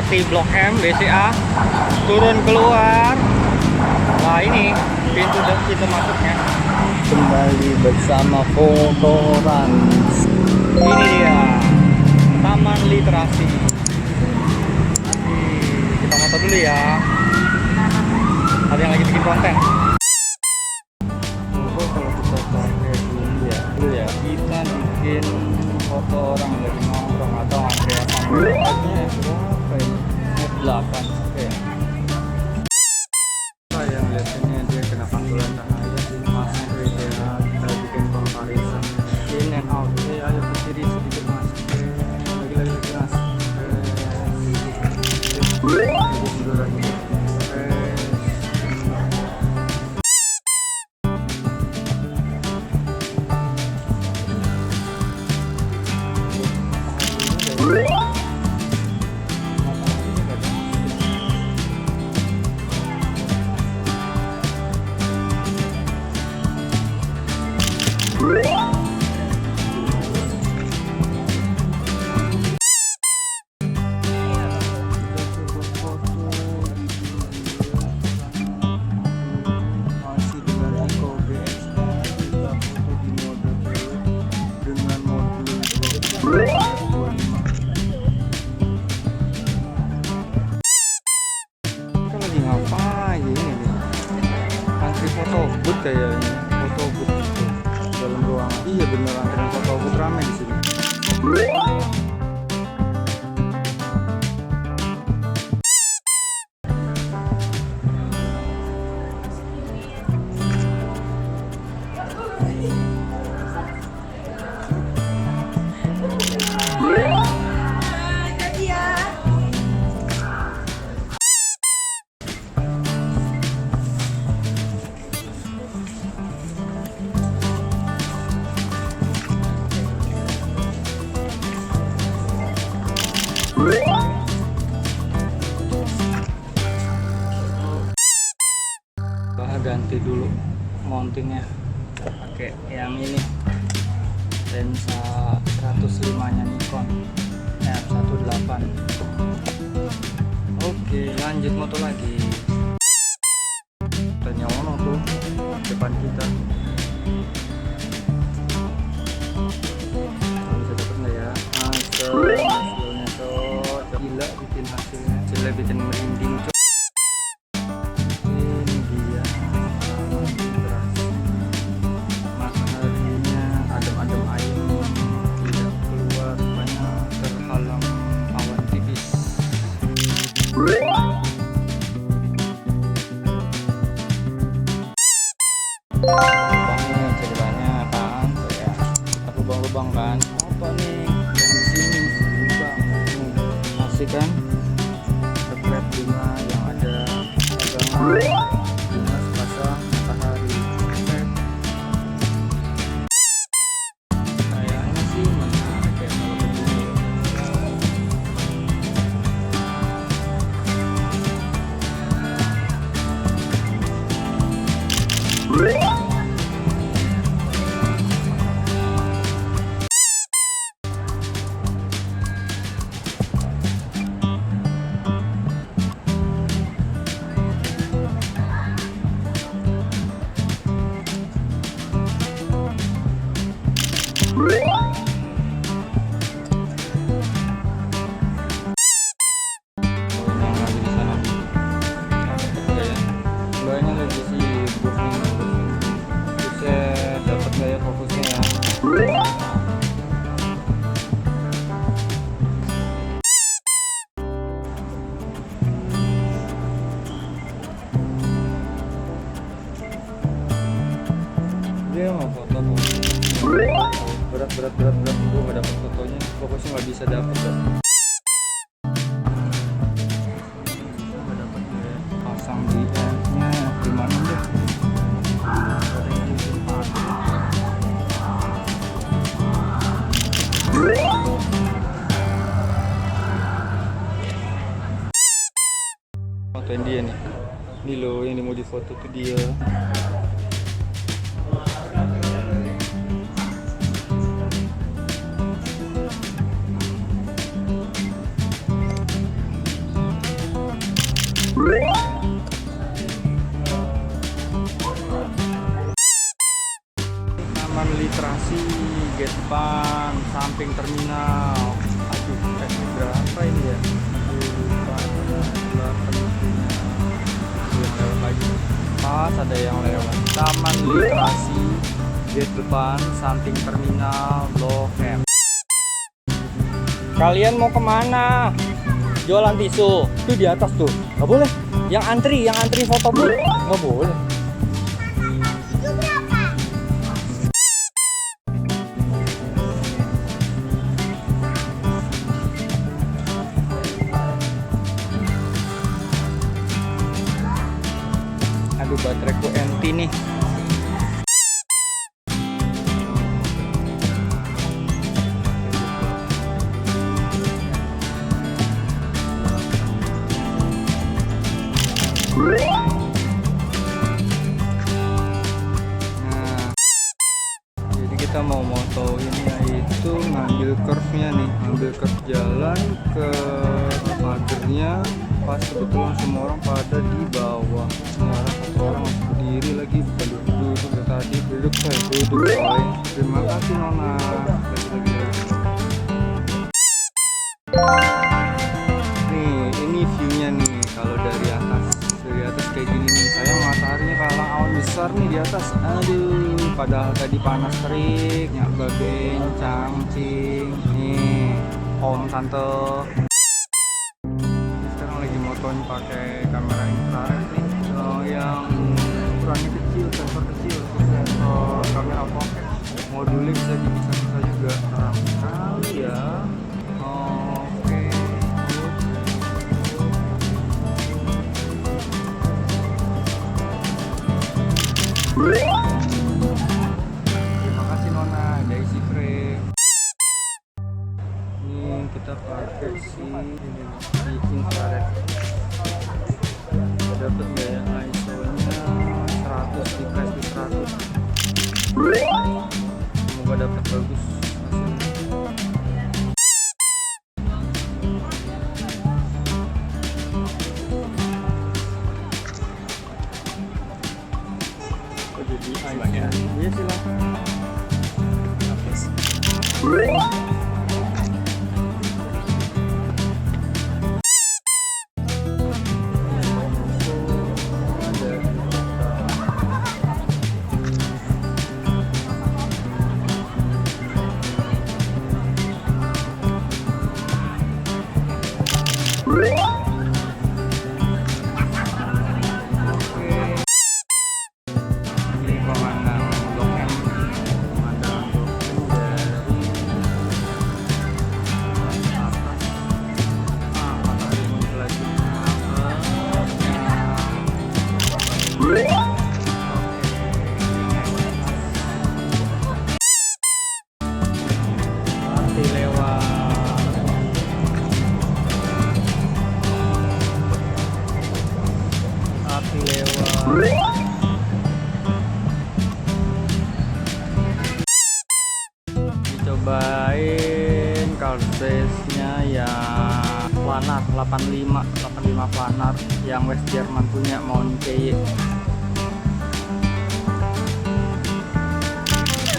MRT Blok M BCA, turun keluar. Nah ini pintu masuknya. Kembali bersama Fotorans. Ini dia Taman Literasi. Nanti kita foto dulu ya. Ada yang lagi bikin konten. Kalau kita pakai dulu ya kita bikin foto orang lagi nongkrong atau kayak sampai aja berapa ini? 8. Oke. Yang lihat ini dia kena pantulan cahaya ini masuk ya, kita bikin comparison in and out. Ayo ke kiri sedikit mas, lagi mas. Kayaknya foto booth gitu dalam ruangan. Iya bener, antrian foto booth rame di sini. Ganti dulu mountingnya pakai yang ini, lensa 105 nya Nikon F18. Oke, lanjut moto lagi. Tanya ono tuh depan kita. Bisa dapat nggak ya? Hasilnya tuh gila, bikin hasilnya jelek, bikin merinding. Lubangnya ceritanya kan kayak lubang-lubang kan, apa nih yang di sini lubang masih kan sekrep bunga yang ada dagangan bunga sepasang matahari. Kayaknya sih menarik kayak kalau begini. Dia mau foto berat gue nggak dapet fotonya, fokusnya nggak bisa dapet kan. Nggak dapet ya. Pasang di endnya gimana deh. Fotoin dia nih. Ini loh yang mau difoto tuh dia. Bekasi, gate depan, samping terminal. Aduh, ini berapa ini ya? Aduh, lupa. 8 itunya. Yang lewat lagi. Pas ada yang lewat. Taman Literasi, gate depan, samping terminal, Blok M. Kalian mau kemana? Jualan tisu. Itu di atas tuh. Nggak boleh. Yang antri foto booth. Nggak boleh. Aduh, bateraiku empty nih. Nah, jadi kita mau moto ini yaitu ngambil curve-nya nih, ngambil curve jalan ke pagernya. Pas kebetulan semua orang pada di bawah. Sekarang satu orang masih berdiri lagi, bukan duduk dari tadi duduk coy. Terima kasih Nona. Nih, ini view-nya nih kalau dari atas. Dari atas kayak gini nih. Sayang mataharinya kalah awan besar nih di atas. Aduh, padahal tadi panas terik, nyaka bencang cing. Nih, om tante. Lagi motoin pakai kamera infrared nih, yang ukurannya kecil, sensor kecil, sensor kamera pocket, modulnya bisa juga. Nah, sekali ya. Oke. Terima kasih Nona, Daisy Frame. Ini kita pakai si infrared. Dapat nggak ya ISO-nya 100, di flash di 100. Semoga dapat bagus hasilnya. Jadi ISO-nya. Iya, silakan. Dicobain Carlsberg-nya yang planar 85 planar yang West Jerman punya Monke.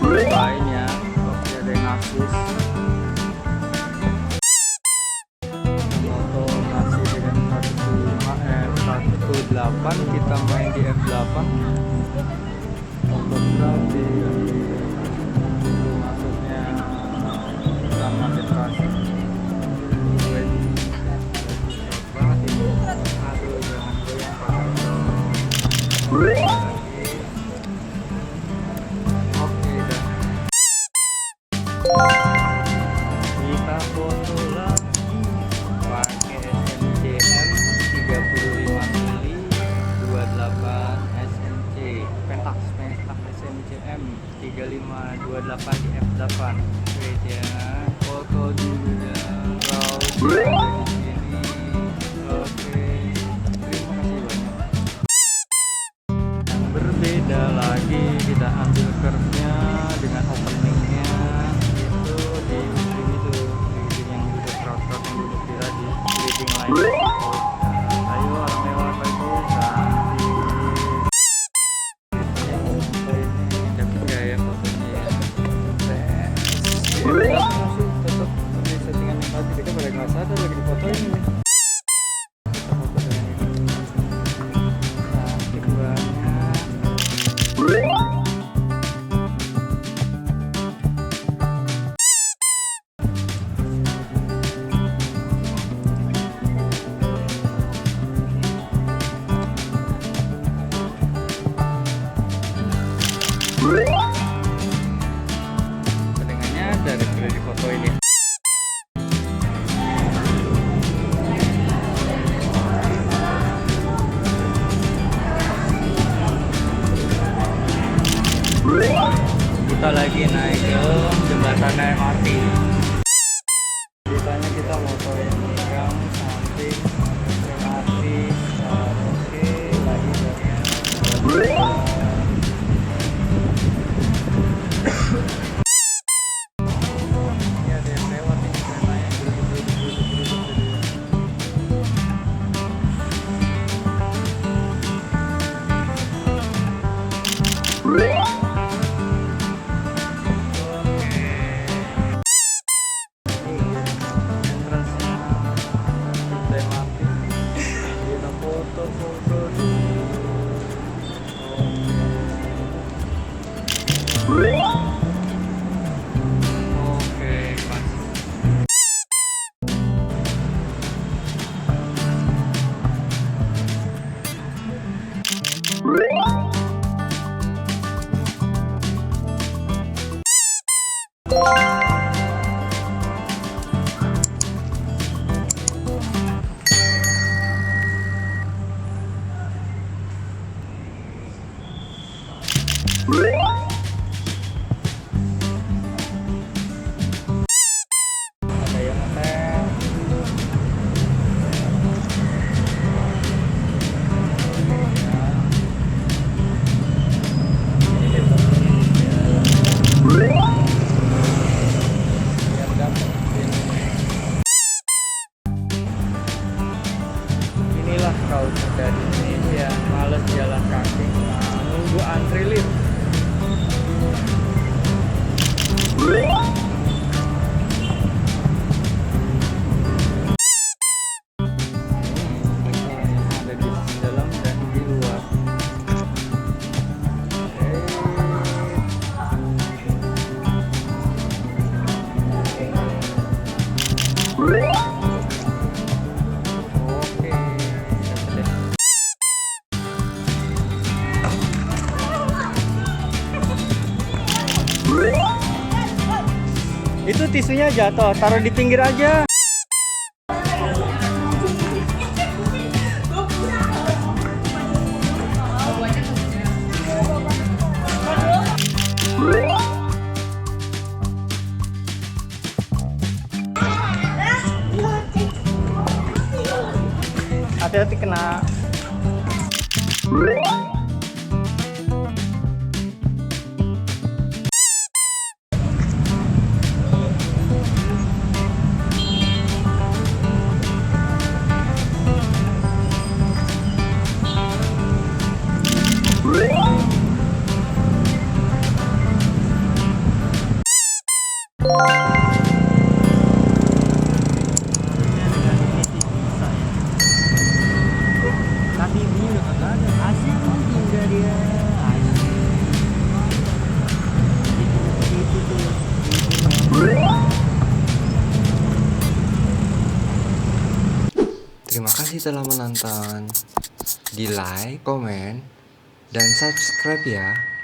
Cobain ya, oke ada yang asus. Moto masih dengan 108, kita main di F8. Fotografi maksudnya sama depresi banget ini. Aduh, jangan goyang. Oke dah, kita foto lagi pakai SMCM 35 mili 28 SMC Pentax SMCM 3528 di F8. Wait ya, foto dulu ya. Kalau ada di sini. Oke, terima kasih banyak. Yang berbeda lagi, kita ambil curve-nya dengan openingnya itu di leading itu, leading yang duduk crowd yang duduk di tadi, leading line. Ayo orang lewat lagi, cantik. Dapat nggak ya fotonya ya? tetap masih tetap di settingan yang tadi. Kita pada nggak sadar lagi di foto ini nih. Kita foto dengan ini. Cantik banget. Kedengannya dari di foto ini. Kita lagi naik ke jembatan MRT. Ceritanya kita mau ini yang samping MRT. Oke, lagi ini ada yang lewat ini keretanya. Oke, pas. Ada yang ngetem. Biar dapat. Inilah culture dari Indonesia, males jalan kaki, nunggu antri lift. Ada di dalam dan di luar. Oke, dapat deh. Itu tisunya jatuh, taruh di pinggir aja. Hati-hati kena. Tapi ini udah kagak ada. Asik mungkin dia. Itu tuh. Terima kasih telah menonton. Di like, komen, dan subscribe ya.